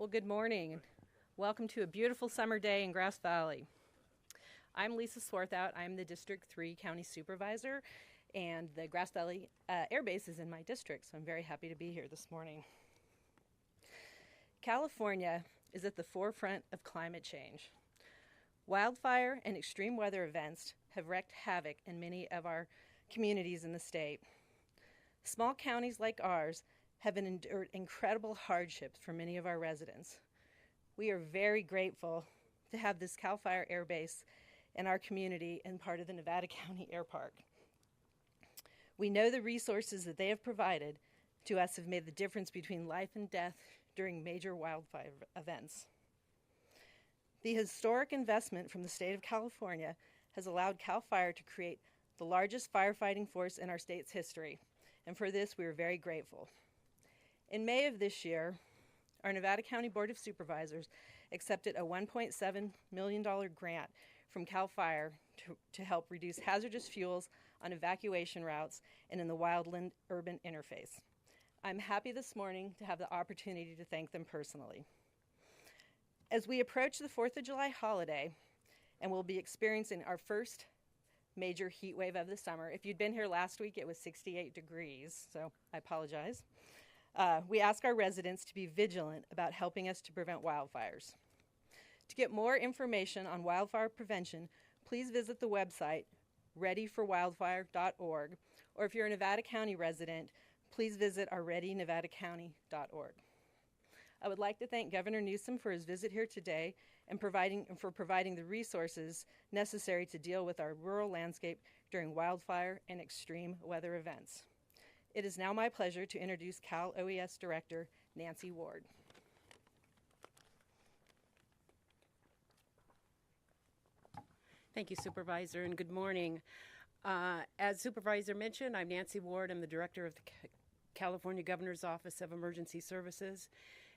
Well, good morning. Welcome to a beautiful summer day in Grass Valley. I'm Lisa Swarthout. I'm the District 3 County Supervisor, and the Grass Valley Air Base is in my district, so I'm very happy to be here this morning. California is at the forefront of climate change. Wildfire and extreme weather events have wreaked havoc in many of our communities in the state. Small counties like ours have endured incredible hardships for many of our residents. We are very grateful to have this CAL FIRE Air Base in our community and part of the Nevada County Air Park. We know the resources that they have provided to us have made the difference between life and death during major wildfire events. The historic investment from the state of California has allowed CAL FIRE to create the largest firefighting force in our state's history, and for this we are very grateful. In May of this year, our Nevada County Board of Supervisors accepted a $1.7 million grant from CAL FIRE to help reduce hazardous fuels on evacuation routes and in the wildland-urban interface. I'm happy this morning to have the opportunity to thank them personally. As we approach the 4th of July holiday, and we'll be experiencing our first major heat wave of the summer. If you'd been here last week, it was 68 degrees, so I apologize. We ask our residents to be vigilant about helping us to prevent wildfires. To get more information on wildfire prevention, please visit the website readyforwildfire.org, or if you're a Nevada County resident, please visit our readynevadacounty.org. I would like to thank Governor Newsom for his visit here today and for providing the resources necessary to deal with our rural landscape during wildfire and extreme weather events. It is now my pleasure to introduce Cal OES Director Nancy Ward. Thank you, Supervisor, and good morning. As Supervisor mentioned, I'm Nancy Ward. I'm the Director of the California Governor's Office of Emergency Services.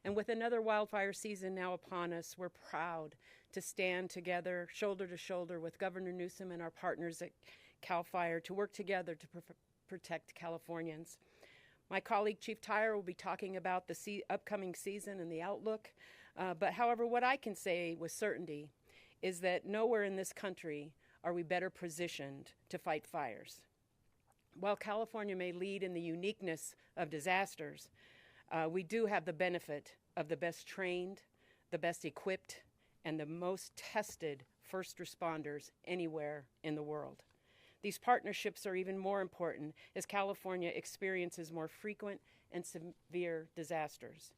And with another wildfire season now upon us, we're proud to stand together, shoulder to shoulder with Governor Newsom and our partners at CAL FIRE to work together to protect Californians. My colleague, Chief Tyre, will be talking about the upcoming season and the outlook. But however, what I can say with certainty is that nowhere in this country are we better positioned to fight fires. While California may lead in the uniqueness of disasters, we do have the benefit of the best trained, the best equipped, and the most tested first responders anywhere in the world. These partnerships are even more important as California experiences more frequent and severe disasters.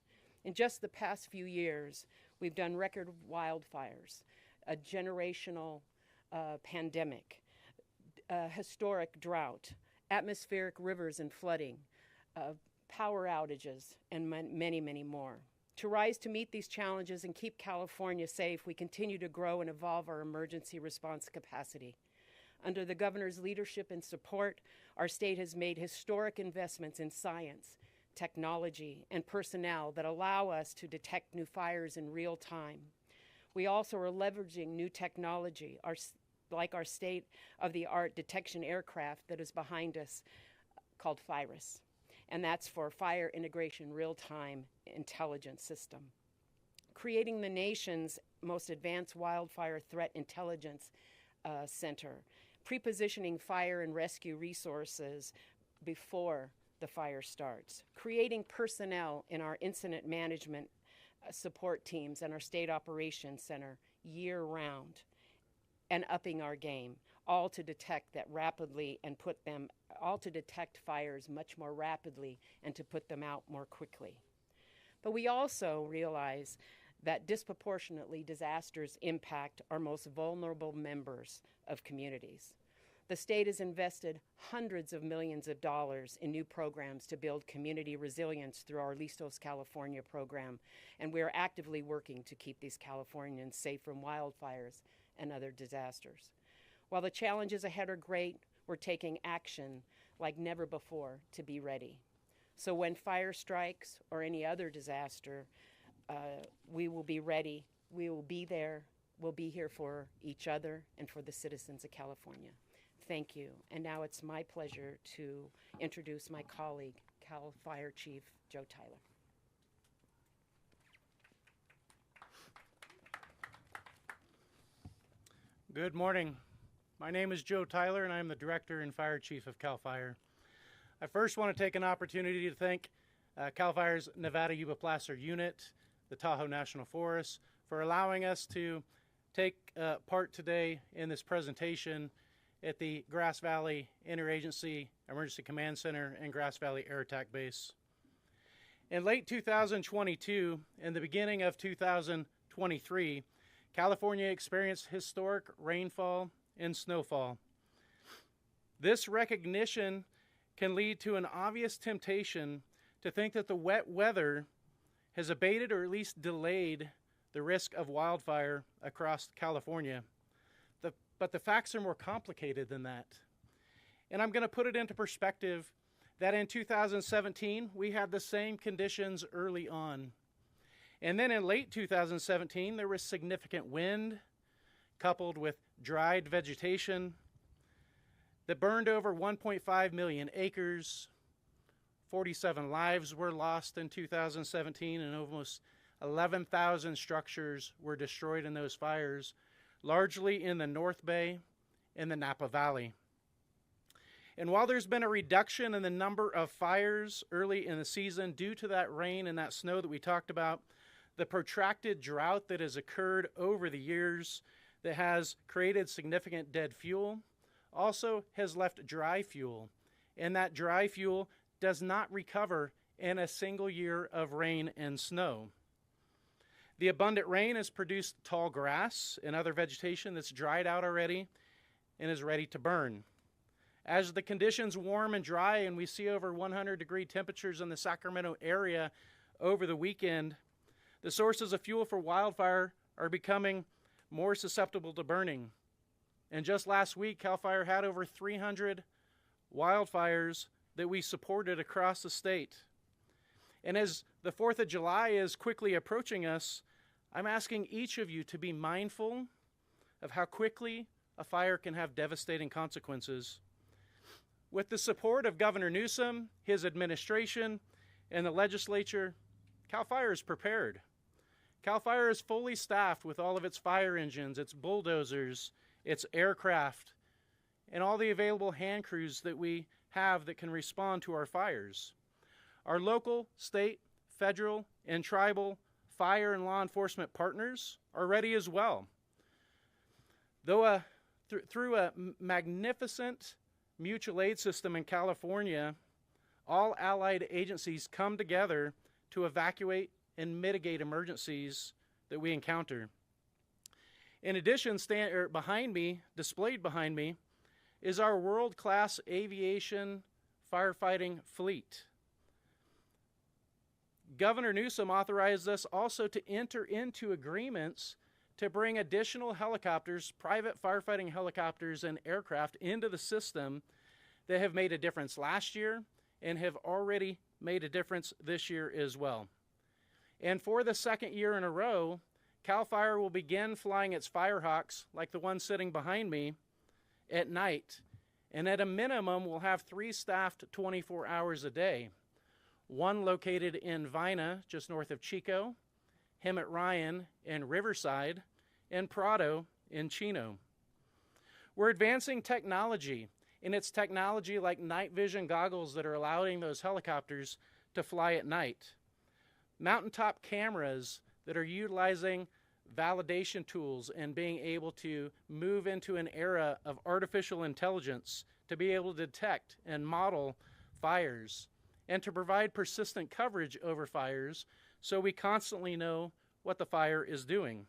In just the past few years, we've done record wildfires, a generational pandemic, a historic drought, atmospheric rivers and flooding, power outages, and many, many more. To rise to meet these challenges and keep California safe, we continue to grow and evolve our emergency response capacity. Under the governor's leadership and support, our state has made historic investments in science, technology, and personnel that allow us to detect new fires in real time. We also are leveraging new technology, like our state-of-the-art detection aircraft that is behind us called FIRIS, and that's for Fire Integration Real-Time Intelligence System. Creating the nation's most advanced wildfire threat intelligence center, pre-positioning fire and rescue resources before the fire starts, creating personnel in our incident management support teams and our state operations center year-round, and upping our game, all to detect that rapidly and all to detect fires much more rapidly and to put them out more quickly. But we also realize that disproportionately disasters impact our most vulnerable members of communities. The state has invested hundreds of millions of dollars in new programs to build community resilience through our Listos California program, and we are actively working to keep these Californians safe from wildfires and other disasters. While the challenges ahead are great, we're taking action like never before to be ready. So when fire strikes or any other disaster, we will be ready, we will be there, we'll be here for each other and for the citizens of California. Thank you. And now it's my pleasure to introduce my colleague, CAL FIRE Chief Joe Tyler. Good morning. My name is Joe Tyler, and I'm the Director and Fire Chief of CAL FIRE. I first want to take an opportunity to thank CAL FIRE's Nevada Yuba Placer unit, the Tahoe National Forest, for allowing us to take part today in this presentation at the Grass Valley Interagency Emergency Command Center and Grass Valley Air Attack Base. In late 2022 and the beginning of 2023, California experienced historic rainfall and snowfall. This recognition can lead to an obvious temptation to think that the wet weather has abated or at least delayed the risk of wildfire across California. But the facts are more complicated than that. And I'm going to put it into perspective that in 2017, we had the same conditions early on. And then in late 2017, there was significant wind coupled with dried vegetation that burned over 1.5 million acres. 47 lives were lost in 2017, and almost 11,000 structures were destroyed in those fires, largely in the North Bay and the Napa Valley. And while there's been a reduction in the number of fires early in the season due to that rain and that snow that we talked about, the protracted drought that has occurred over the years that has created significant dead fuel also has left dry fuel. And that dry fuel does not recover in a single year of rain and snow. The abundant rain has produced tall grass and other vegetation that's dried out already and is ready to burn. As the conditions warm and dry and we see over 100-degree temperatures in the Sacramento area over the weekend, the sources of fuel for wildfire are becoming more susceptible to burning. And just last week, CAL FIRE had over 300 wildfires that we supported across the state. And as the 4th of July is quickly approaching us, I'm asking each of you to be mindful of how quickly a fire can have devastating consequences. With the support of Governor Newsom, his administration, and the legislature, CAL FIRE is prepared. CAL FIRE is fully staffed with all of its fire engines, its bulldozers, its aircraft, and all the available hand crews that we have that can respond to our fires. Our local, state, federal, and tribal fire and law enforcement partners are ready as well. Though through a magnificent mutual aid system in California, all allied agencies come together to evacuate and mitigate emergencies that we encounter. In addition, displayed behind me, is our world-class aviation firefighting fleet. Governor Newsom authorized us also to enter into agreements to bring additional helicopters, private firefighting helicopters and aircraft into the system that have made a difference last year and have already made a difference this year as well. And for the second year in a row, CAL FIRE will begin flying its Firehawks, like the one sitting behind me, at night. And at a minimum, we'll have 3 staffed 24 hours a day. One located in Vina, just north of Chico, Hemet Ryan in Riverside, and Prado in Chino. We're advancing technology, and it's technology like night vision goggles that are allowing those helicopters to fly at night. Mountaintop cameras that are utilizing validation tools and being able to move into an era of artificial intelligence to be able to detect and model fires and to provide persistent coverage over fires so we constantly know what the fire is doing.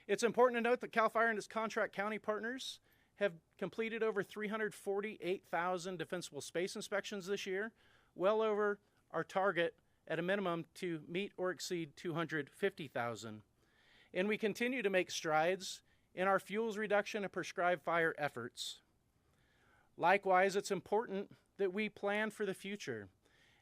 It's important to note that CAL FIRE and its contract county partners have completed over 348,000 defensible space inspections this year, well over our target at a minimum to meet or exceed 250,000. And we continue to make strides in our fuels reduction and prescribed fire efforts. Likewise, it's important that we plan for the future.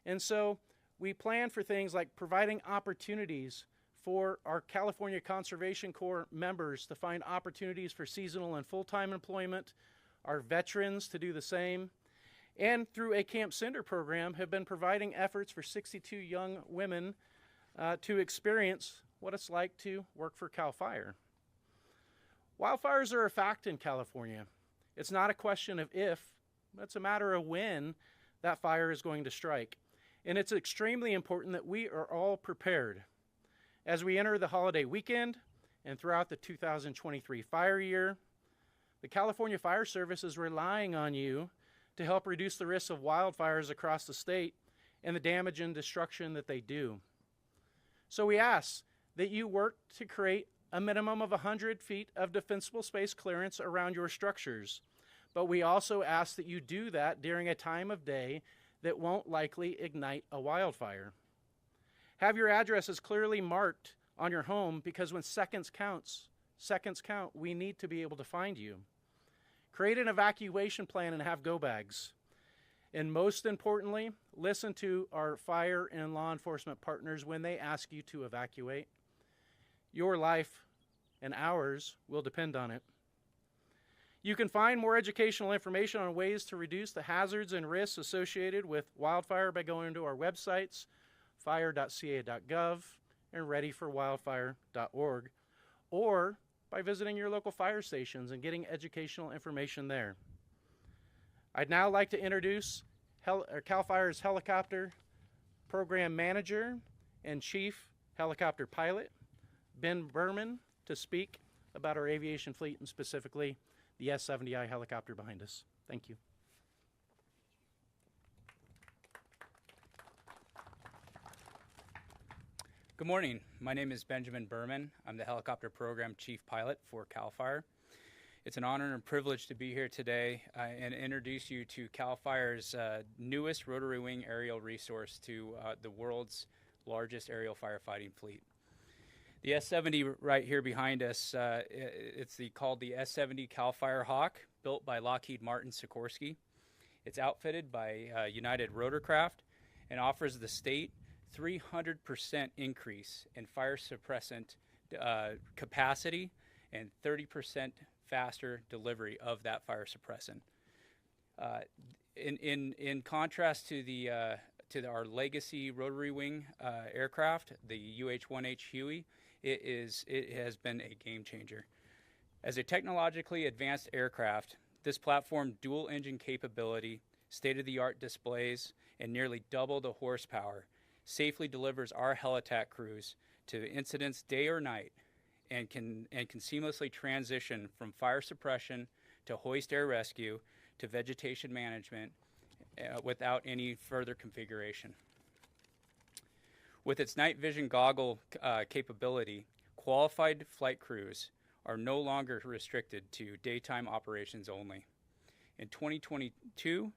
And so we plan for things like providing opportunities for our California Conservation Corps members to find opportunities for seasonal and full-time employment, our veterans to do the same, and through a Camp Cinder program have been providing efforts for 62 young women to experience what it's like to work for CAL FIRE. Wildfires are a fact in California. It's not a question of if, it's a matter of when that fire is going to strike. And it's extremely important that we are all prepared. As we enter the holiday weekend and throughout the 2023 fire year, the California Fire Service is relying on you to help reduce the risk of wildfires across the state and the damage and destruction that they do. So we ask that you work to create a minimum of 100 feet of defensible space clearance around your structures. But we also ask that you do that during a time of day that won't likely ignite a wildfire. Have your addresses clearly marked on your home, because when seconds count, we need to be able to find you. Create an evacuation plan and have go bags. And most importantly, listen to our fire and law enforcement partners when they ask you to evacuate. Your life and ours will depend on it. You can find more educational information on ways to reduce the hazards and risks associated with wildfire by going to our websites, fire.ca.gov and readyforwildfire.org, or by visiting your local fire stations and getting educational information there. I'd now like to introduce CAL FIRE's helicopter program manager and chief helicopter pilot, Ben Berman, to speak about our aviation fleet and specifically the S-70I helicopter behind us. Thank you. Good morning. My name is Benjamin Berman. I'm the helicopter program chief pilot for CAL FIRE. It's an honor and privilege to be here today and introduce you to CAL FIRE's newest rotary wing aerial resource to the world's largest aerial firefighting fleet. The S-70 right here behind us, it's called the S-70 CAL FIRE Hawk, built by Lockheed Martin Sikorsky. It's outfitted by United Rotorcraft and offers the state 300% increase in fire suppressant capacity and 30% faster delivery of that fire suppressant. In contrast to our legacy rotary wing aircraft, the UH-1H Huey, it has been a game changer. As a technologically advanced aircraft, this platform dual engine capability, state-of-the-art displays, and nearly double the horsepower safely delivers our helitack crews to incidents day or night and can seamlessly transition from fire suppression to hoist air rescue to vegetation management without any further configuration. With its night vision goggle capability, qualified flight crews are no longer restricted to daytime operations only. In 2022,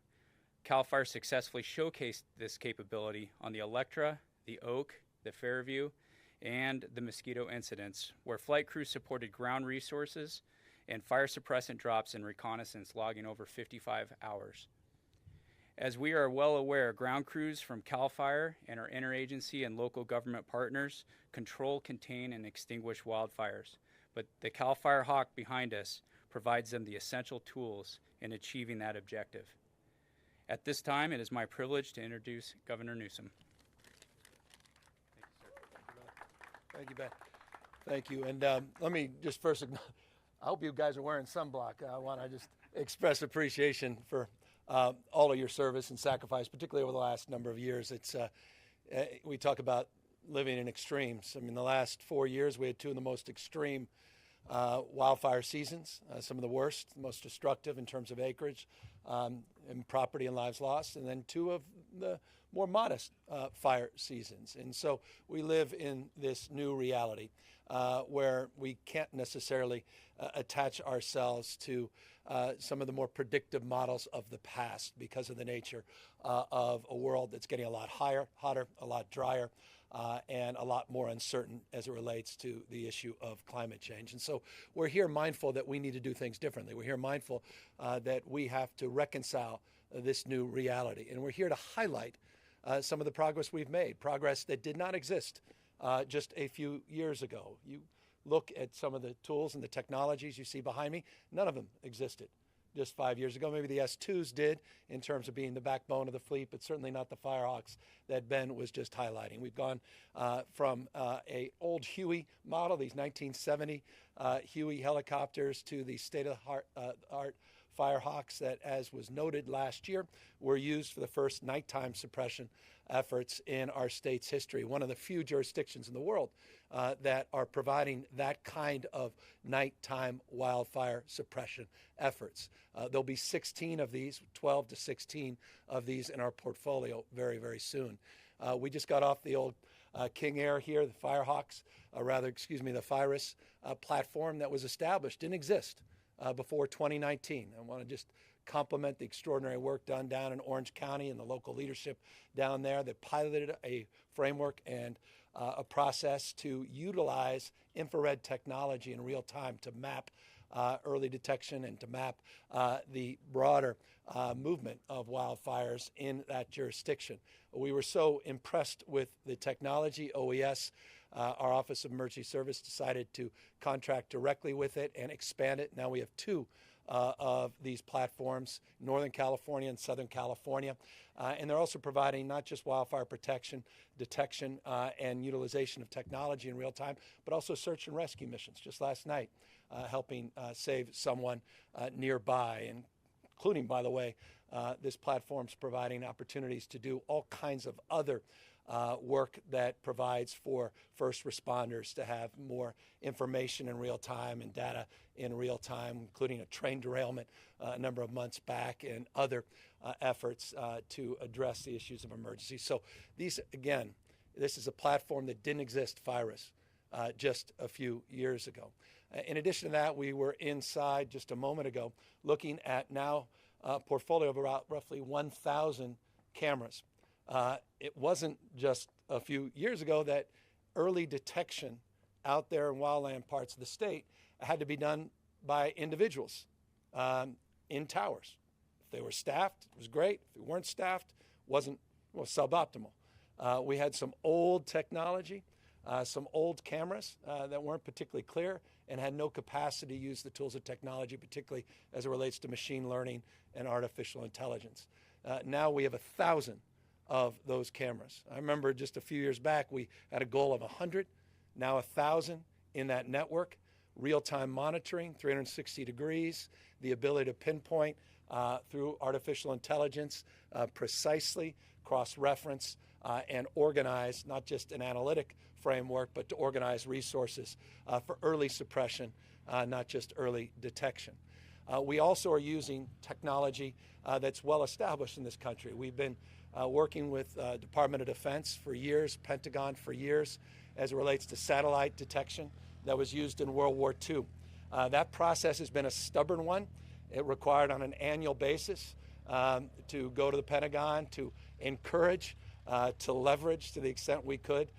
CAL FIRE successfully showcased this capability on the Electra, the Oak, the Fairview, and the Mosquito incidents, where flight crews supported ground resources and fire suppressant drops and reconnaissance logging over 55 hours. As we are well aware, ground crews from CAL FIRE and our interagency and local government partners control, contain, and extinguish wildfires, but the CAL FIRE Hawk behind us provides them the essential tools in achieving that objective. At this time, it is my privilege to introduce Governor Newsom. Thank you, Ben. Thank you. And let me just first, I hope you guys are wearing sunblock. I want to just express appreciation for all of your service and sacrifice, particularly over the last number of years. We talk about living in extremes. I mean, the last 4 years, we had two of the most extreme wildfire seasons, some of the worst, most destructive in terms of acreage and property and lives lost, and then two of the more modest fire seasons. And so we live in this new reality where we can't necessarily attach ourselves to some of the more predictive models of the past because of the nature of a world that's getting a lot hotter, a lot drier, and a lot more uncertain as it relates to the issue of climate change. And so we're here mindful that we need to do things differently. We're here mindful that we have to reconcile this new reality. And we're here to highlight some of the progress we've made, progress that did not exist just a few years ago. You look at some of the tools and the technologies you see behind me, none of them existed just 5 years ago. Maybe the S2s did in terms of being the backbone of the fleet, but certainly not the Firehawks that Ben was just highlighting. We've gone from a old Huey model, these 1970 Huey helicopters, to the state-of-the-art Firehawks that, as was noted last year, were used for the first nighttime suppression efforts in our state's history. One of the few jurisdictions in the world that are providing that kind of nighttime wildfire suppression efforts. There'll be 16 of these, 12 to 16 of these in our portfolio very, very soon. We just got off the old King Air here, the Firehawks, the Virus platform that was established, didn't exist before 2019. I want to just compliment the extraordinary work done down in Orange County and the local leadership down there that piloted a framework and a process to utilize infrared technology in real time to map early detection and to map the broader movement of wildfires in that jurisdiction. We were so impressed with the technology, OES, our Office of Emergency Service decided to contract directly with it and expand it. Now we have two of these platforms, Northern California and Southern California. And they're also providing not just wildfire protection, detection, and utilization of technology in real time, but also search and rescue missions. Just last night, helping save someone nearby, including, by the way, this platform's providing opportunities to do all kinds of other work that provides for first responders to have more information in real time and data in real time, including a train derailment a number of months back and other efforts to address the issues of emergency. So these, again, this is a platform that didn't exist, Virus, just a few years ago. In addition to that, we were inside just a moment ago looking at now a portfolio of about roughly 1,000 cameras. It wasn't just a few years ago that early detection out there in wildland parts of the state had to be done by individuals in towers. If they were staffed, it was great. If they weren't staffed, was suboptimal. We had some old technology, some old cameras that weren't particularly clear and had no capacity to use the tools of technology, particularly as it relates to machine learning and artificial intelligence. Now we have 1,000 of those cameras. I remember just a few years back, we had a goal of 100, now 1,000 in that network. Real-time monitoring, 360 degrees, the ability to pinpoint through artificial intelligence precisely, cross-reference, and organize not just an analytic framework, but to organize resources for early suppression, not just early detection. We also are using technology that's well established in this country. We've been working with Department of Defense for years, Pentagon for years, as it relates to satellite detection that was used in World War II. That process has been a stubborn one. It required on an annual basis to go to the Pentagon to encourage, to leverage to the extent we could,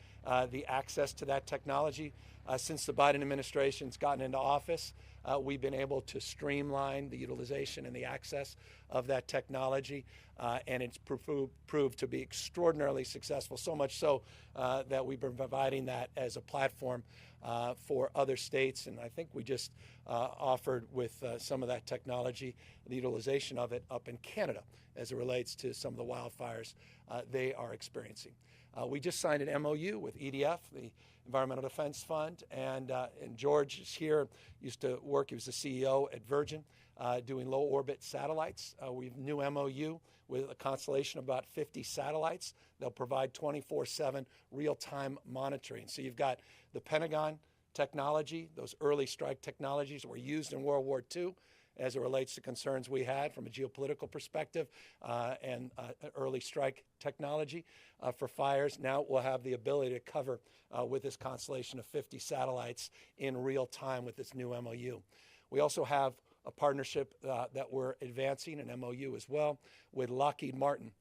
the access to that technology. Since the Biden administration's gotten into office, we've been able to streamline the utilization and the access of that technology, and it's proved to be extraordinarily successful, so much so that we've been providing that as a platform for other states, and I think we just offered with some of that technology, the utilization of it up in Canada as it relates to some of the wildfires they are experiencing. We just signed an MOU with EDF, the Environmental Defense Fund, and George is here, used to work, he was the CEO at Virgin, doing low orbit satellites. We have a new MOU with a constellation of about 50 satellites. They'll provide 24/7 real-time monitoring. So you've got the Pentagon technology, those early strike technologies that were used in World War II as it relates to concerns we had from a geopolitical perspective and early strike technology for fires. Now we'll have the ability to cover with this constellation of 50 satellites in real time with this new MOU. We also have a partnership that we're advancing, an MOU as well, with Lockheed Martin,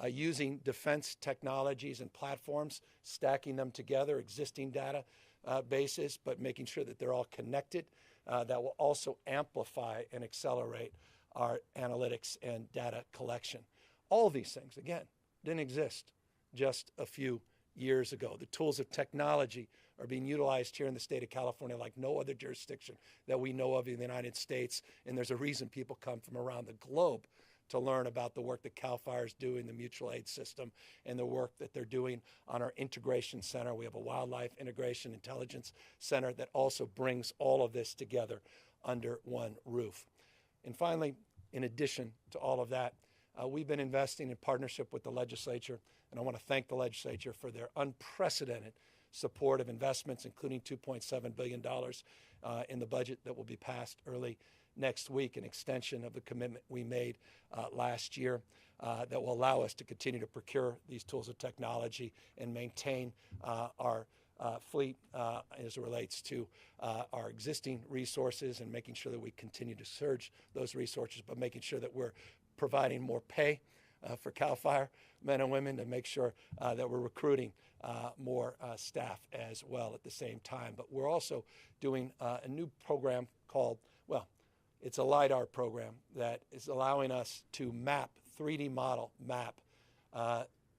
using defense technologies and platforms, stacking them together, existing data bases, but making sure that they're all connected. That will also amplify and accelerate our analytics and data collection. All of these things, again, didn't exist just a few years ago. The tools of technology are being utilized here in the state of California like no other jurisdiction that we know of in the United States, and there's a reason people come from around the globe to learn about the work that CAL FIRE is doing, the mutual aid system, and the work that they're doing on our integration center. We have a wildlife integration intelligence center that also brings all of this together under one roof. And finally, in addition to all of that, we've been investing in partnership with the legislature, and I want to thank the legislature for their unprecedented support of investments, including $2.7 billion in the budget that will be passed early next week, an extension of the commitment we made last year that will allow us to continue to procure these tools of technology and maintain our fleet as it relates to our existing resources and making sure that we continue to surge those resources, but making sure that we're providing more pay for CAL FIRE men and women to make sure that we're recruiting more staff as well at the same time. But we're also doing a new program called, well, it's a LiDAR program that is allowing us to map, 3D model map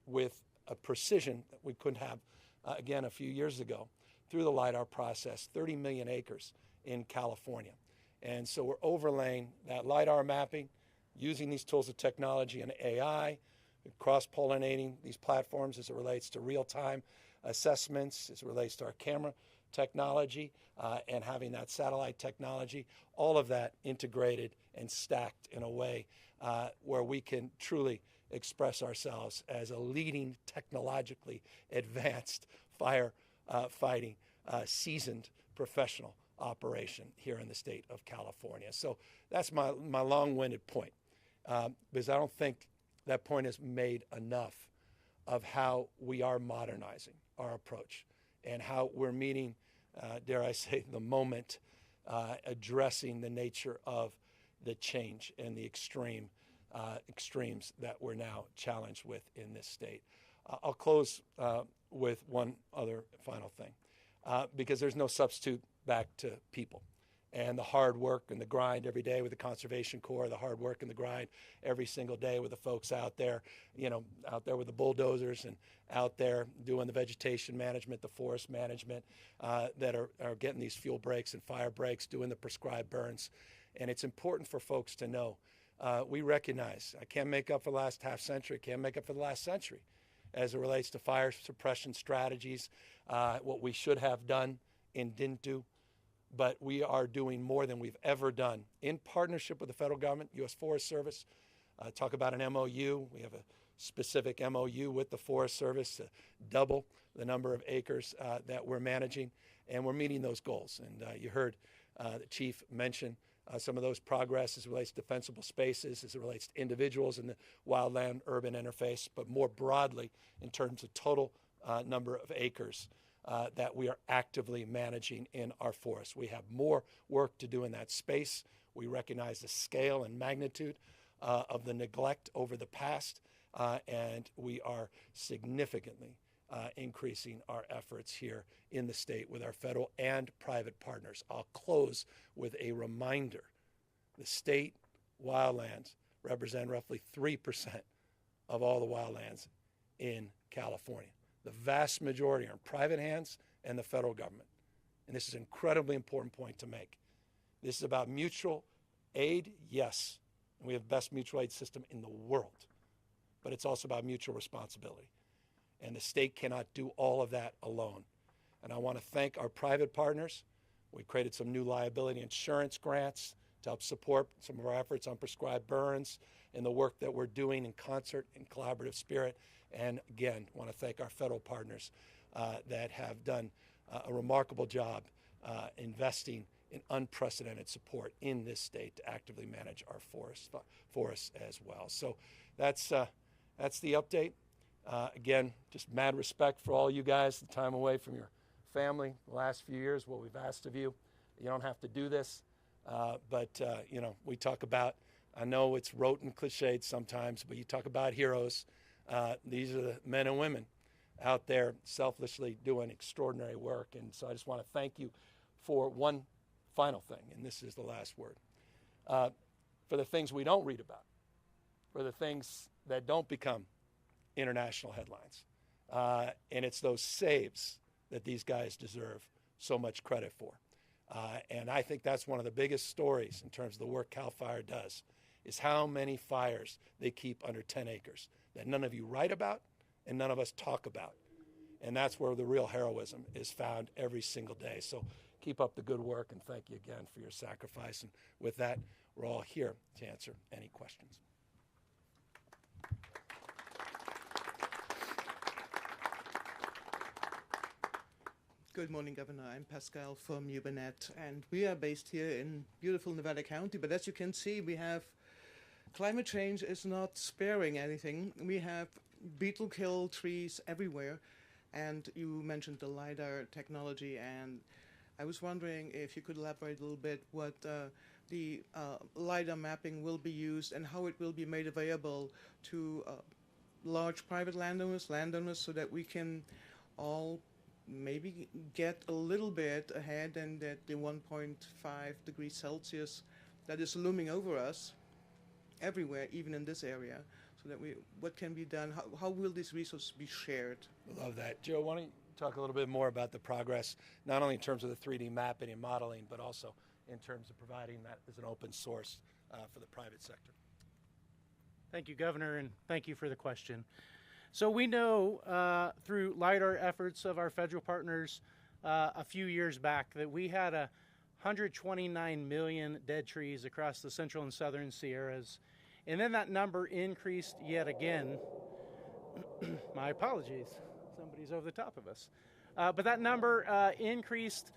with a precision that we couldn't have, again, a few years ago through the LiDAR process, 30 million acres in California. And so we're overlaying that LiDAR mapping, using these tools of technology and AI, cross-pollinating these platforms as it relates to real-time assessments, as it relates to our camera technology, and having that satellite technology, all of that integrated and stacked in a way where we can truly express ourselves as a leading, technologically advanced firefighting, seasoned professional operation here in the state of California. So that's my long-winded point, because I don't think that point is made enough of how we are modernizing our approach and how we're meeting, dare I say, the moment, addressing the nature of the change and the extremes that we're now challenged with in this state. I'll close with one other final thing, because there's no substitute back to people. And the hard work and the grind every day with the Conservation Corps, the hard work and the grind every single day with the folks out there, out there with the bulldozers and out there doing the vegetation management, the forest management, that are getting these fuel breaks and fire breaks, doing the prescribed burns. And it's important for folks to know, we recognize, I can't make up for the last half century, can't make up for the last century as it relates to fire suppression strategies, what we should have done and didn't do. But we are doing more than we've ever done in partnership with the federal government, U.S. Forest Service. Talk about an MOU. We have a specific MOU with the Forest Service to double the number of acres that we're managing, and we're meeting those goals. And you heard the chief mention some of those progress as it relates to defensible spaces, as it relates to individuals in the wildland-urban interface, but more broadly in terms of total number of acres that we are actively managing in our forests. We have more work to do in that space. We recognize the scale and magnitude of the neglect over the past, and we are significantly increasing our efforts here in the state with our federal and private partners. I'll close with a reminder. The state wildlands represent roughly 3% of all the wildlands in California. The vast majority are in private hands and the federal government. And this is an incredibly important point to make. This is about mutual aid, yes. And we have the best mutual aid system in the world. But it's also about mutual responsibility. And the state cannot do all of that alone. And I want to thank our private partners. We created some new liability insurance grants to help support some of our efforts on prescribed burns and the work that we're doing in concert and collaborative spirit. And again, I want to thank our federal partners that have done a remarkable job investing in unprecedented support in this state to actively manage our forests as well. So that's the update. Again, just mad respect for all you guys, the time away from your family the last few years, what we've asked of you. You don't have to do this, but we talk about, I know it's rote and cliched sometimes, but you talk about heroes. These are the men and women out there selflessly doing extraordinary work. And so I just want to thank you for one final thing, and this is the last word. For the things we don't read about, for the things that don't become international headlines, And it's those saves that these guys deserve so much credit for. And I think that's one of the biggest stories in terms of the work CAL FIRE does, is how many fires they keep under 10 acres that none of you write about and none of us talk about. And that's where the real heroism is found every single day. So keep up the good work, and thank you again for your sacrifice. And with that, we're all here to answer any questions. Good morning, Governor. I'm Pascal from Ubernet, and we are based here in beautiful Nevada County. But as you can see, we have climate change is not sparing anything. We have beetle kill trees everywhere, and you mentioned the LiDAR technology, and I was wondering if you could elaborate a little bit what the LiDAR mapping will be used and how it will be made available to large private landowners, so that we can all maybe get a little bit ahead, and that the 1.5 degrees Celsius that is looming over us everywhere, even in this area, so that what can be done, how will this resource be shared? I love that. Joe, why don't you talk a little bit more about the progress, not only in terms of the 3D mapping and modeling, but also in terms of providing that as an open source for the private sector. Thank you, Governor, and thank you for the question. So we know through LiDAR efforts of our federal partners a few years back that we had 129 million dead trees across the central and southern Sierras. And then that number increased yet again. My apologies, somebody's over the top of us. But that number increased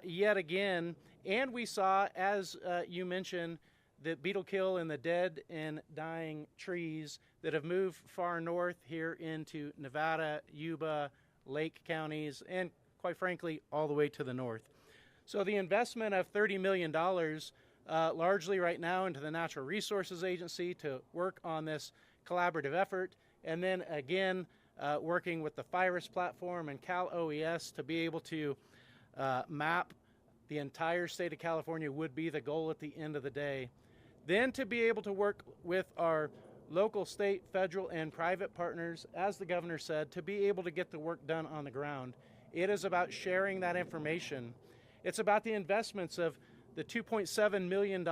yet again. And we saw, as you mentioned, the beetle kill in the dead and dying trees that have moved far north here into Nevada, Yuba, Lake counties, and quite frankly, all the way to the north. So the investment of $30 million largely right now into the Natural Resources Agency to work on this collaborative effort, and then again working with the FIRUS platform and Cal OES to be able to map the entire state of California would be the goal at the end of the day. Then to be able to work with our local, state, federal, and private partners, as the governor said, to be able to get the work done on the ground. It is about sharing that information. It's about the investments of the $2.7 billion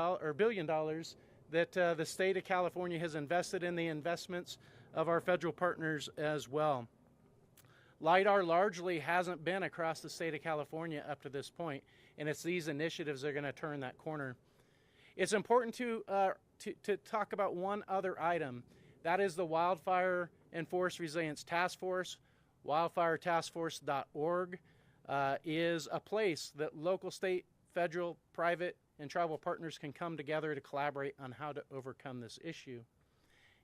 that the state of California has invested in the investments of our federal partners as well. LiDAR largely hasn't been across the state of California up to this point, and it's these initiatives that are going to turn that corner. It's important to talk about one other item. That is the Wildfire and Forest Resilience Task Force. WildfireTaskForce.org is a place that local, state, federal, private, and tribal partners can come together to collaborate on how to overcome this issue.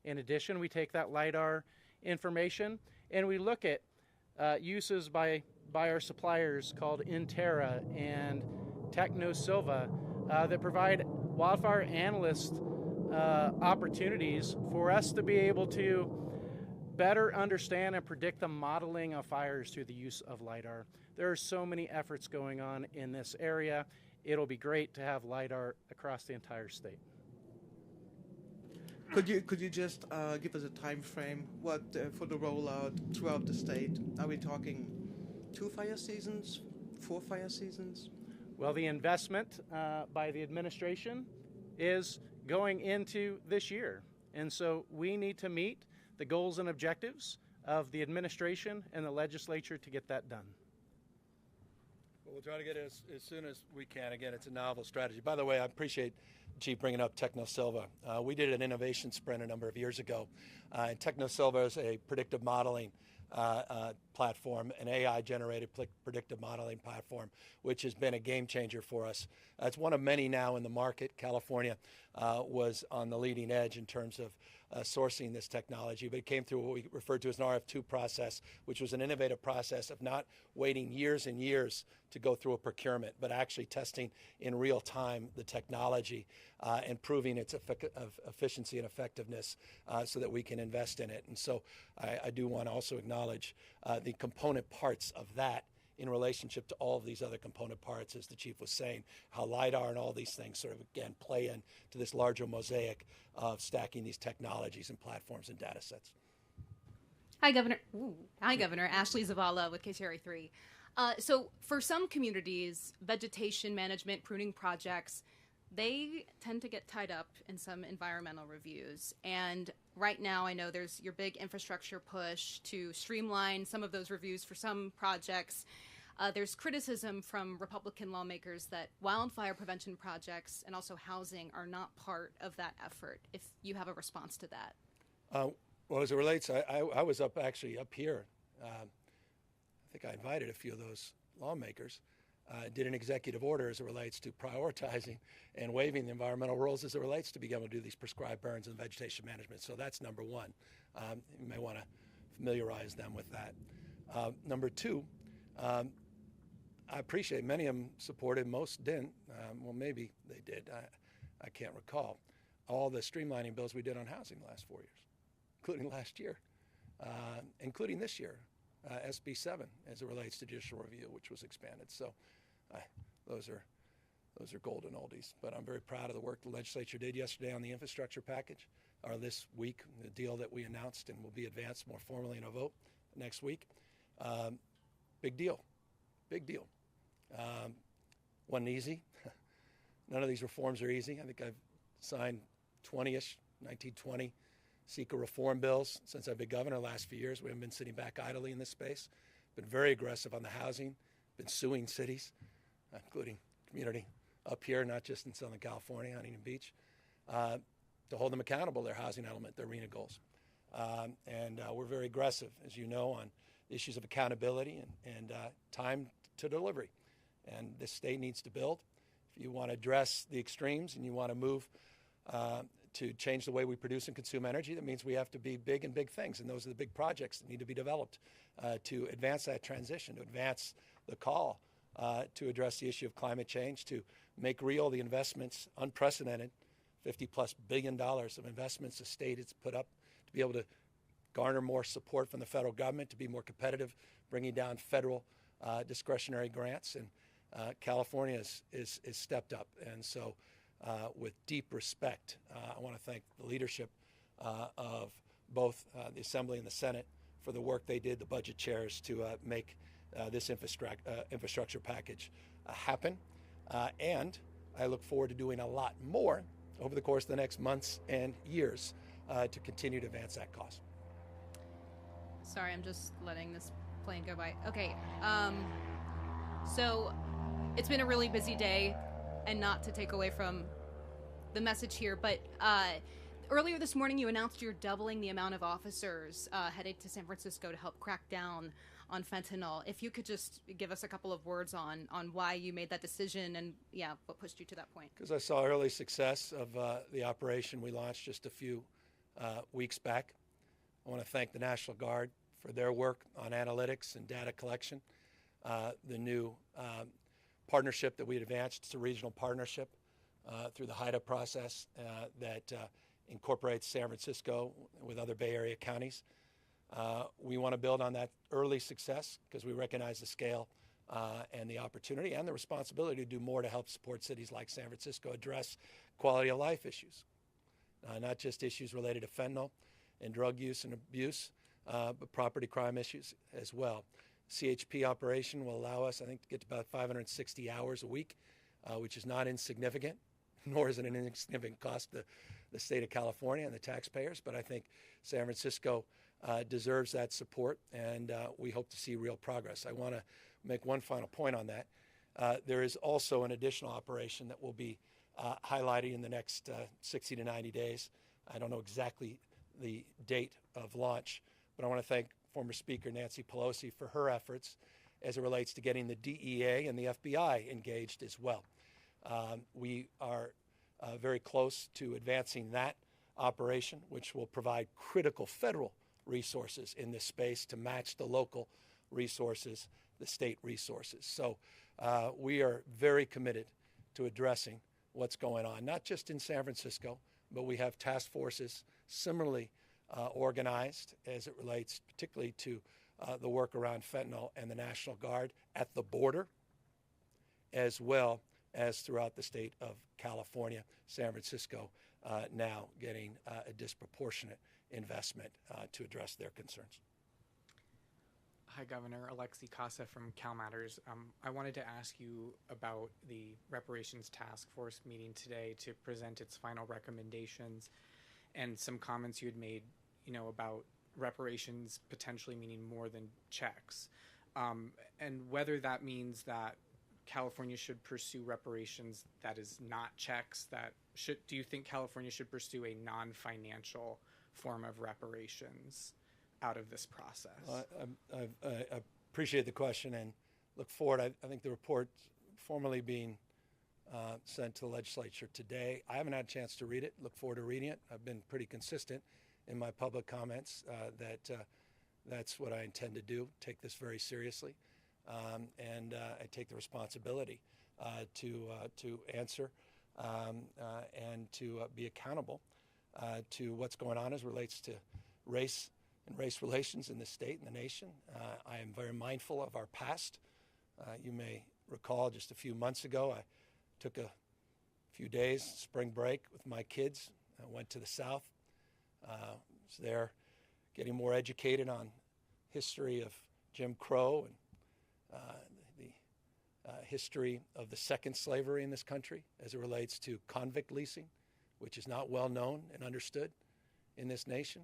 In addition, we take that LiDAR information and we look at uses by our suppliers called Intera and TechnoSilva that provide wildfire analyst opportunities for us to be able to better understand and predict the modeling of fires through the use of LiDAR. There are so many efforts going on in this area. It'll be great to have LiDAR across the entire state. Could you just give us a time frame for the rollout throughout the state? Are we talking 2 fire seasons, 4 fire seasons? Well, the investment by the administration is going into this year. And so we need to meet the goals and objectives of the administration and the legislature to get that done. Well, we'll try to get it as soon as we can. Again, it's a novel strategy. By the way, I appreciate Chief bringing up TechnoSilva. We did an innovation sprint a number of years ago. And TechnoSilva is a predictive modeling platform, an AI-generated predictive modeling platform, which has been a game changer for us. It's one of many now in the market. California was on the leading edge in terms of sourcing this technology, but it came through what we referred to as an RF2 process, which was an innovative process of not waiting years and years to go through a procurement, but actually testing in real time the technology and proving its efficiency and effectiveness so that we can invest in it. And so I do want to also acknowledge the component parts of that in relationship to all of these other component parts, as the Chief was saying, how LiDAR and all these things sort of, again, play into this larger mosaic of stacking these technologies and platforms and data sets. Hi, Governor. Ooh. Hi, Governor. Ashley Zavala with KCRA 3. So for some communities, vegetation management, pruning projects, they tend to get tied up in some environmental reviews. And right now, I know there's your big infrastructure push to streamline some of those reviews for some projects. There's criticism from Republican lawmakers that wildfire prevention projects and also housing are not part of that effort. If you have a response to that. Well, as it relates, I was up here. I think I invited a few of those lawmakers. Did an executive order as it relates to prioritizing and waiving the environmental rules as it relates to being able to do these prescribed burns and vegetation management. So that's number one. You may want to familiarize them with that. Number two, I appreciate many of them supported, most didn't. Well, maybe they did. I can't recall. All the streamlining bills we did on housing the last 4 years, including last year, including this year, SB 7 as it relates to judicial review, which was expanded. So those are golden oldies. But I'm very proud of the work the legislature did yesterday on the infrastructure package, or this week, the deal that we announced and will be advanced more formally in a vote next week. Big deal. Wasn't easy. None of these reforms are easy. I think I've signed 20-ish, 1920 CEQA reform bills since I've been governor the last few years. We haven't been sitting back idly in this space. Been very aggressive on the housing, been suing cities, including community up here, not just in Southern California, Huntington Beach, to hold them accountable, their housing element, their RENA goals. And we're very aggressive, as you know, on issues of accountability and time to delivery. And this state needs to build. If you want to address the extremes and you want to move to change the way we produce and consume energy, that means we have to be big in big things. And those are the big projects that need to be developed to advance that transition, to advance the call, to address the issue of climate change, to make real the investments, unprecedented, $50+ billion of investments the state has put up to be able to garner more support from the federal government, to be more competitive, bringing down federal discretionary grants. And California is stepped up. And so with deep respect, I want to thank the leadership of both the Assembly and the Senate for the work they did, the budget chairs, to make this infrastructure package happen. And I look forward to doing a lot more over the course of the next months and years to continue to advance that cause. Sorry, I'm just letting this plane go by. Okay, so it's been a really busy day, and not to take away from the message here, but earlier this morning you announced you're doubling the amount of officers headed to San Francisco to help crack down on fentanyl. If you could just give us a couple of words on why you made that decision and, what pushed you to that point. Because I saw early success of the operation we launched just a few weeks back. I want to thank the National Guard for their work on analytics and data collection. The new partnership that we advanced, it's a regional partnership through the HIDA process that incorporates San Francisco with other Bay Area counties. We want to build on that early success because we recognize the scale and the opportunity and the responsibility to do more to help support cities like San Francisco address quality of life issues, not just issues related to fentanyl and drug use and abuse, but property crime issues as well. CHP operation will allow us, I think, to get to about 560 hours a week, which is not insignificant, nor is it an insignificant cost to the state of California and the taxpayers. But I think San Francisco deserves that support, and we hope to see real progress. I want to make one final point on that. There is also an additional operation that will be highlighted in the next 60 to 90 days. I don't know exactly the date of launch, but I want to thank former Speaker Nancy Pelosi for her efforts as it relates to getting the DEA and the FBI engaged as well. We are very close to advancing that operation, which will provide critical federal resources in this space to match the local resources, the state resources. So we are very committed to addressing what's going on, not just in San Francisco, but we have task forces similarly organized as it relates particularly to the work around fentanyl and the National Guard at the border, as well as throughout the state of California. San Francisco now getting a disproportionate investment to address their concerns. Hi, Governor. Alexi Casa from Cal Matters. I wanted to ask you about the Reparations Task Force meeting today to present its final recommendations and some comments you had made, about reparations potentially meaning more than checks, and whether that means that California should pursue reparations that is not checks. Do you think California should pursue a non-financial form of reparations out of this process? I appreciate the question and look forward. I think the report formally being sent to the legislature today. I haven't had a chance to read it. Look forward to reading it. I've been pretty consistent in my public comments that that's what I intend to do, take this very seriously. And I take the responsibility to answer and to be accountable to what's going on as it relates to race and race relations in the state and the nation. I am very mindful of our past. You may recall just a few months ago, I took a few days, spring break, with my kids. I went to the South. Was there getting more educated on history of Jim Crow and the history of the second slavery in this country as it relates to convict leasing, which is not well known and understood in this nation.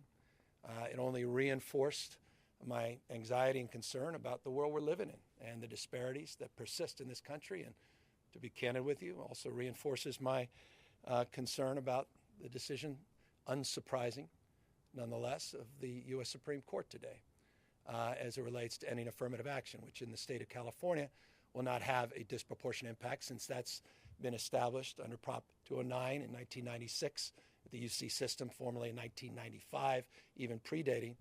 It only reinforced my anxiety and concern about the world we're living in and the disparities that persist in this country. And to be candid with you, also reinforces my concern about the decision, unsurprising nonetheless, of the U.S. Supreme Court today as it relates to ending affirmative action, which in the state of California will not have a disproportionate impact since that's been established under Prop 209 in 1996 with the UC system, formerly in 1995, even predating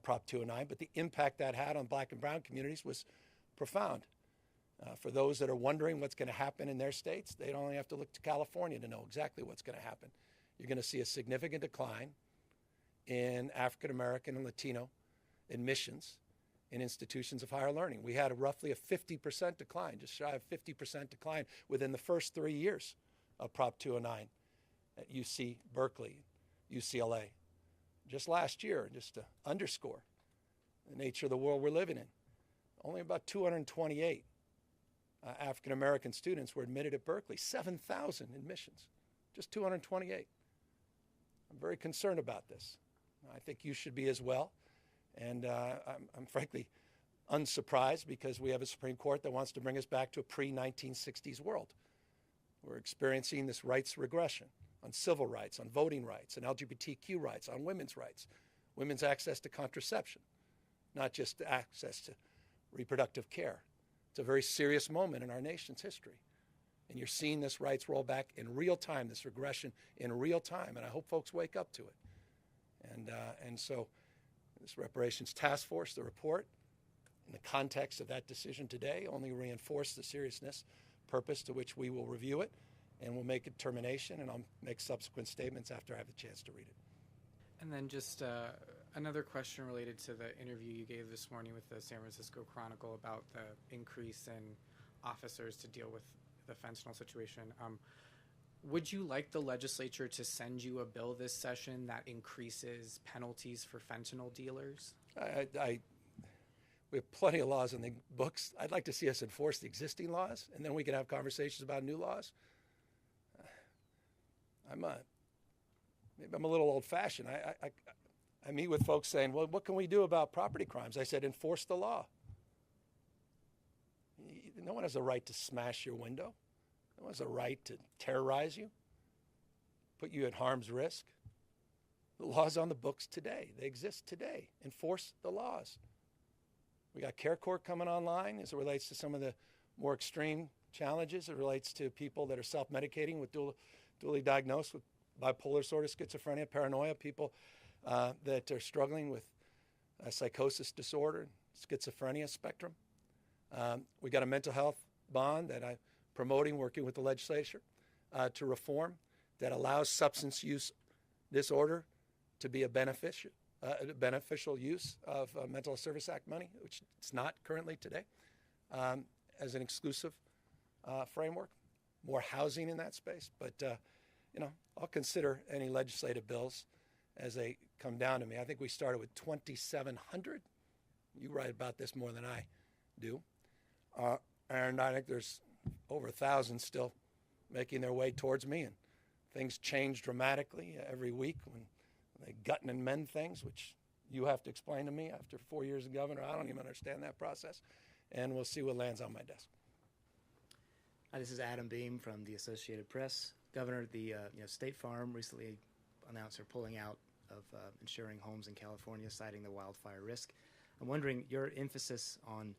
Prop 209. But the impact that had on black and brown communities was profound. For those that are wondering what's going to happen in their states, they don't only have to look to California to know exactly what's going to happen. You're going to see a significant decline in African American and Latino admissions in institutions of higher learning. We had roughly a 50% decline, just shy of 50% decline within the first 3 years of Prop 209 at UC Berkeley, UCLA. Just last year, just to underscore the nature of the world we're living in, only about 228 African American students were admitted at Berkeley, 7,000 admissions, just 228. I'm very concerned about this. I think you should be as well. And I'm frankly unsurprised because we have a Supreme Court that wants to bring us back to a pre-1960s world. We're experiencing this rights regression on civil rights, on voting rights, on LGBTQ rights, on women's rights, women's access to contraception, not just access to reproductive care. It's a very serious moment in our nation's history. And you're seeing this rights roll back in real time, this regression in real time, and I hope folks wake up to it. And so this Reparations Task Force, the report, in the context of that decision today, only reinforced the seriousness, purpose to which we will review it, and we'll make a determination, and I'll make subsequent statements after I have the chance to read it. And then just another question related to the interview you gave this morning with the San Francisco Chronicle about the increase in officers to deal with the fentanyl situation. Would you like the legislature to send you a bill this session that increases penalties for fentanyl dealers? We have plenty of laws in the books. I'd like to see us enforce the existing laws, and then we can have conversations about new laws. Maybe I'm a little old-fashioned. I meet with folks saying, well, what can we do about property crimes? I said, enforce the law. No one has a right to smash your window. No one has a right to terrorize you, put you at harm's risk. The law's on the books today. They exist today. Enforce the laws. We got Care Court coming online as it relates to some of the more extreme challenges. It relates to people that are self-medicating with dually diagnosed with bipolar disorder, schizophrenia, paranoia, people that are struggling with psychosis disorder, schizophrenia spectrum. We got a mental health bond that I'm promoting, working with the legislature to reform that allows substance use disorder to be a beneficial use of Mental Health Service Act money, which it's not currently today, as an exclusive framework. More housing in that space, but I'll consider any legislative bills as they come down to me. I think we started with 2,700 You write about this more than I do. And I think there's over 1,000 still making their way towards me. And things change dramatically every week when they gut and amend things, which you have to explain to me after 4 years as governor. I don't even understand that process. And we'll see what lands on my desk. Hi, this is Adam Beam from the Associated Press. Governor, the State Farm recently announced they're pulling out of insuring homes in California, citing the wildfire risk. I'm wondering your emphasis on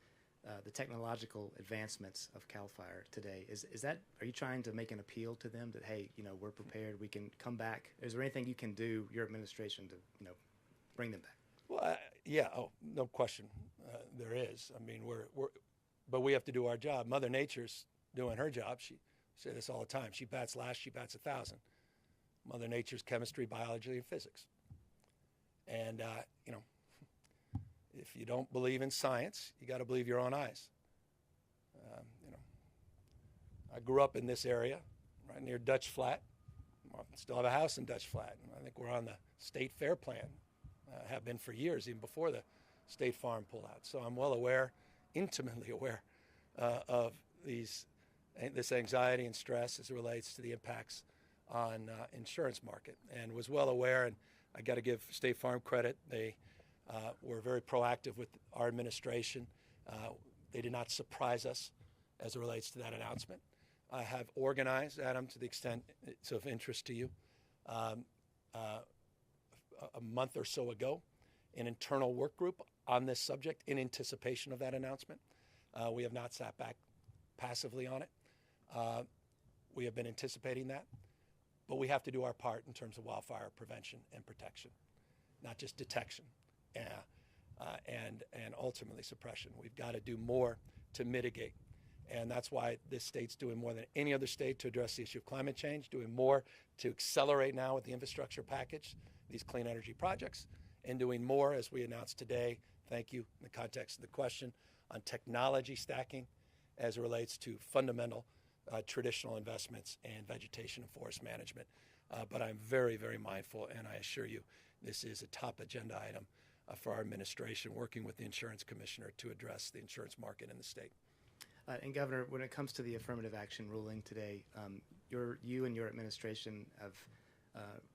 the technological advancements of Cal Fire today. Is that, are you trying to make an appeal to them that, hey, we're prepared, we can come back? Is there anything you can do, your administration, to bring them back? Well, yeah, no question, there is. I mean, but we have to do our job. Mother Nature's doing her job. She say this all the time. She bats last, she bats 1,000. Mother Nature's chemistry, biology, and physics. And if you don't believe in science, you got to believe your own eyes. I grew up in this area, right near Dutch Flat. Well, still have a house in Dutch Flat. I think we're on the state fair plan. Have been for years, even before the State Farm pullout. So I'm well aware, intimately aware, of this anxiety and stress as it relates to the impacts on insurance market, and was well aware. And I got to give State Farm credit. They were very proactive with our administration. They did not surprise us as it relates to that announcement. I have organized, Adam, to the extent it's of interest to you, a month or so ago, an internal work group on this subject in anticipation of that announcement. We have not sat back passively on it. We have been anticipating that, but we have to do our part in terms of wildfire prevention and protection, not just detection and ultimately suppression. We've got to do more to mitigate. And that's why this state's doing more than any other state to address the issue of climate change, doing more to accelerate now with the infrastructure package, these clean energy projects, and doing more, as we announced today, thank you, in the context of the question, on technology stacking as it relates to fundamental traditional investments in vegetation and forest management. But I'm very, very mindful, and I assure you, this is a top agenda item for our administration, working with the insurance commissioner to address the insurance market in the state. And Governor, when it comes to the affirmative action ruling today, you and your administration have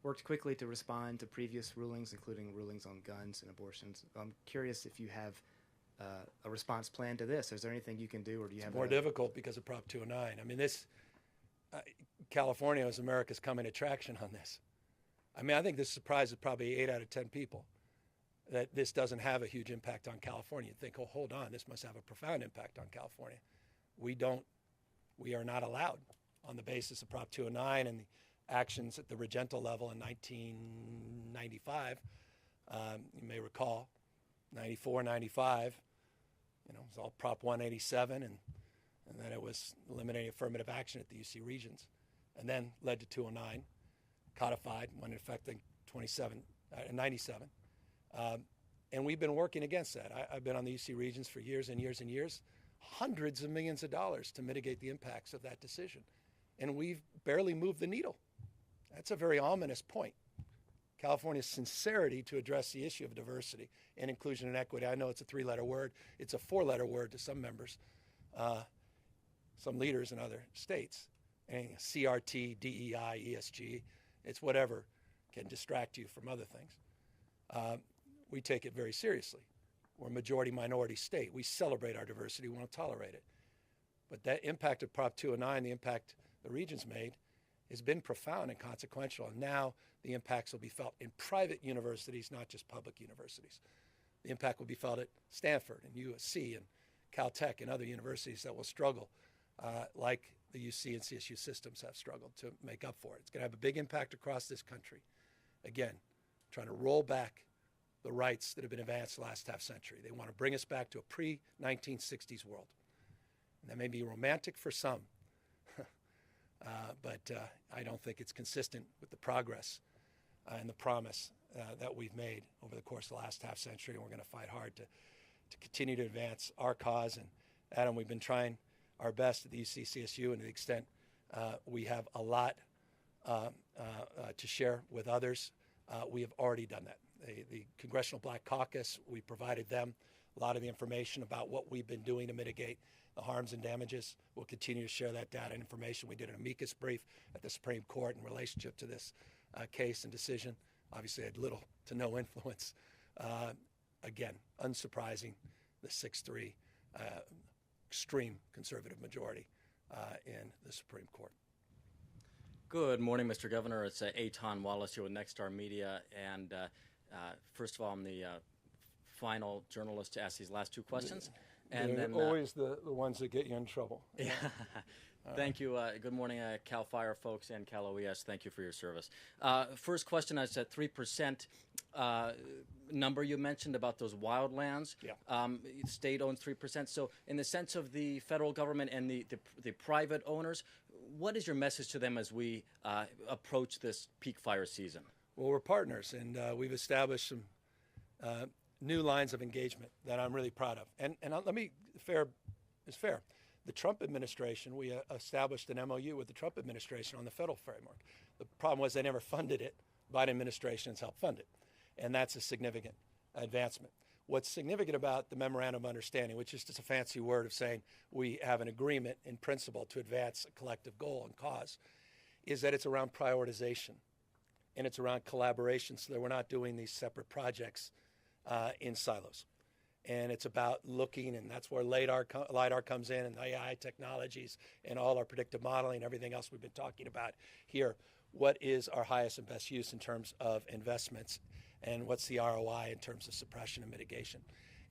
worked quickly to respond to previous rulings, including rulings on guns and abortions. I'm curious if you have a response plan to this. Is there anything you can do, or do you have more difficult because of Prop 209? I mean, California is America's coming attraction on this. I mean, I think this surprises probably 8 out of 10 people that this doesn't have a huge impact on California. You'd think, oh, hold on, this must have a profound impact on California. We are not allowed on the basis of Prop 209 and the actions at the regental level in 1995. You may recall, 94, 95, it was all Prop 187, and then it was eliminating affirmative action at the UC regions, and then led to 209, codified, went into effect in 97. And we've been working against that. I've been on the UC regions for years and years and years, hundreds of millions of dollars to mitigate the impacts of that decision. And we've barely moved the needle. That's a very ominous point. California's sincerity to address the issue of diversity and inclusion and equity. I know it's a 3-letter word. It's a 4-letter word to some members, some leaders in other states. And CRT, DEI, ESG, it's whatever can distract you from other things. We take it very seriously. We're a majority-minority state. We celebrate our diversity. We won't tolerate it. But that impact of Prop 209, the impact the region's made, has been profound and consequential. And now the impacts will be felt in private universities, not just public universities. The impact will be felt at Stanford and USC and Caltech and other universities that will struggle, like the UC and CSU systems have struggled to make up for it. It's going to have a big impact across this country. Again, trying to roll back the rights that have been advanced the last half century. They want to bring us back to a pre-1960s world. And that may be romantic for some, but I don't think it's consistent with the progress and the promise that we've made over the course of the last half century. And we're going to fight hard to continue to advance our cause. And Adam, we've been trying our best at the UC CSU, and to the extent we have a lot to share with others, we have already done that. The Congressional Black Caucus, we provided them a lot of the information about what we've been doing to mitigate the harms and damages. We'll continue to share that data and information. We did an amicus brief at the Supreme Court in relationship to this case and decision. Obviously, had little to no influence. Again, unsurprising, the 6-3 extreme conservative majority in the Supreme Court. Good morning, Mr. Governor. It's Eitan Wallace here with Nexstar Media. And first of all, I'm the final journalist to ask these last two questions. And They're then always the ones that get you in trouble. Yeah. Thank you. Good morning, Cal Fire folks and Cal OES. Thank you for your service. First question is that 3% number you mentioned about those wildlands. Yeah. State owns 3%. So in the sense of the federal government and the private owners, what is your message to them as we approach this peak fire season? Well, we're partners, and we've established some new lines of engagement that I'm really proud of. And let me, it's fair. The Trump administration, we established an MOU with the Trump administration on the federal framework. The problem was they never funded it. Biden administration has helped fund it. And that's a significant advancement. What's significant about the Memorandum of Understanding, which is just a fancy word of saying we have an agreement in principle to advance a collective goal and cause, is that it's around prioritization and it's around collaboration so that we're not doing these separate projects in silos. And it's about looking, and that's where LiDAR comes in, and the AI technologies and all our predictive modeling, everything else we've been talking about here. What is our highest and best use in terms of investments, and what's the ROI in terms of suppression and mitigation?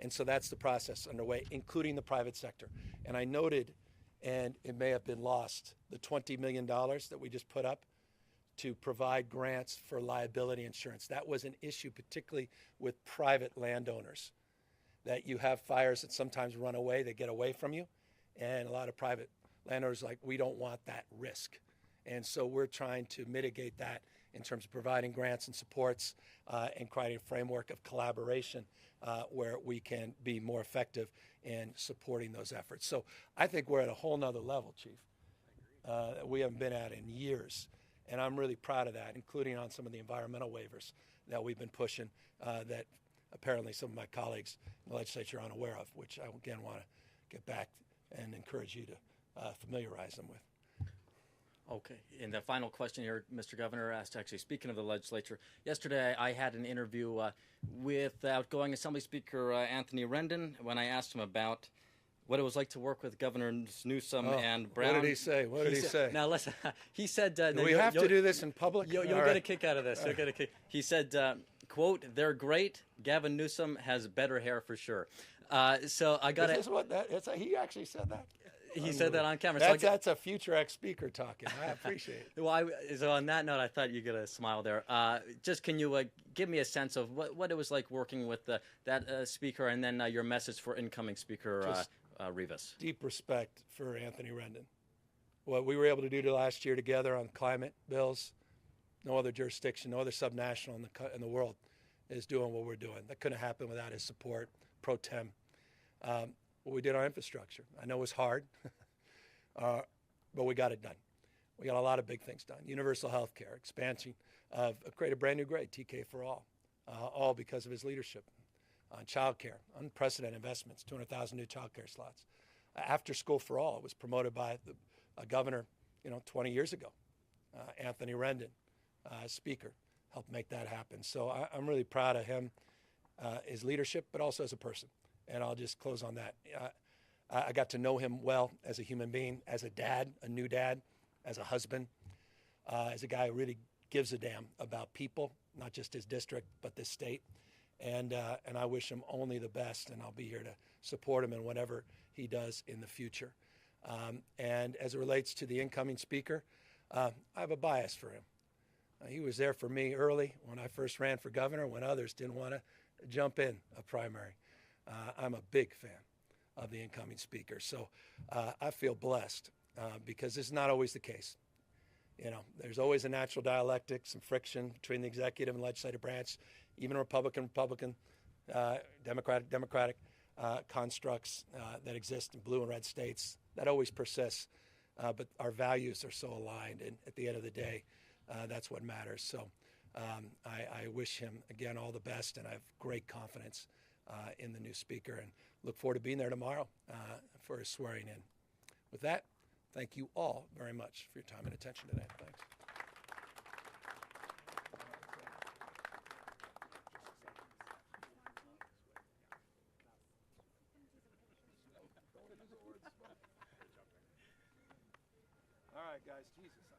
And so that's the process underway, including the private sector. And I noted, and it may have been lost, the $20 million that we just put up to provide grants for liability insurance. That was an issue, particularly with private landowners, that you have fires that sometimes run away, they get away from you. And a lot of private landowners are like, we don't want that risk. And so we're trying to mitigate that in terms of providing grants and supports and creating a framework of collaboration where we can be more effective in supporting those efforts. So I think we're at a whole nother level, Chief, that we haven't been at in years. And I'm really proud of that, including on some of the environmental waivers that we've been pushing that apparently some of my colleagues in the legislature are unaware of, which I again want to get back and encourage you to familiarize them with. Okay. And the final question here, Mr. Governor, asked actually, speaking of the legislature, yesterday I had an interview with outgoing Assembly Speaker Anthony Rendon when I asked him about what it was like to work with Governors Newsom and Brown. What did he say? What did he say? Now, listen, he said... Do we have to do this in public? You'll get a kick out of this. You'll get a kick. He said, quote, "They're great. Gavin Newsom has better hair for sure." So I got it. He actually said that? He said that on camera. That's a future ex-speaker talking. I appreciate it. Well, so on that note, I thought you'd get a smile there. Just can you give me a sense of what it was like working with that speaker, and then your message for incoming Speaker Rivas? Deep respect for Anthony Rendon. What we were able to do last year together on climate bills, no other jurisdiction, no other subnational in the world is doing what we're doing. That couldn't happen without his support, pro tem. What we did on infrastructure, I know it was hard, but we got it done. We got a lot of big things done. Universal health care, expansion of create a brand new grade, TK for all because of his leadership. On child care, unprecedented investments, 200,000 new child care slots. After school for all, it was promoted by a governor, 20 years ago. Anthony Rendon, speaker, helped make that happen. So I'm really proud of him, his leadership, but also as a person. And I'll just close on that. I got to know him well as a human being, as a dad, a new dad, as a husband, as a guy who really gives a damn about people, not just his district, but this state. And I wish him only the best, and I'll be here to support him in whatever he does in the future. And as it relates to the incoming speaker, I have a bias for him. He was there for me early when I first ran for governor, when others didn't want to jump in a primary. I'm a big fan of the incoming speaker. So I feel blessed because this is not always the case. There's always a natural dialectic, some friction between the executive and legislative branch, even Republican, Democratic constructs that exist in blue and red states. That always persists. But our values are so aligned. And at the end of the day, that's what matters. So I wish him, again, all the best. And I have great confidence in the new speaker, and look forward to being there tomorrow for his swearing in. With that, thank you all very much for your time and attention today. Thanks. All right, guys. Jesus.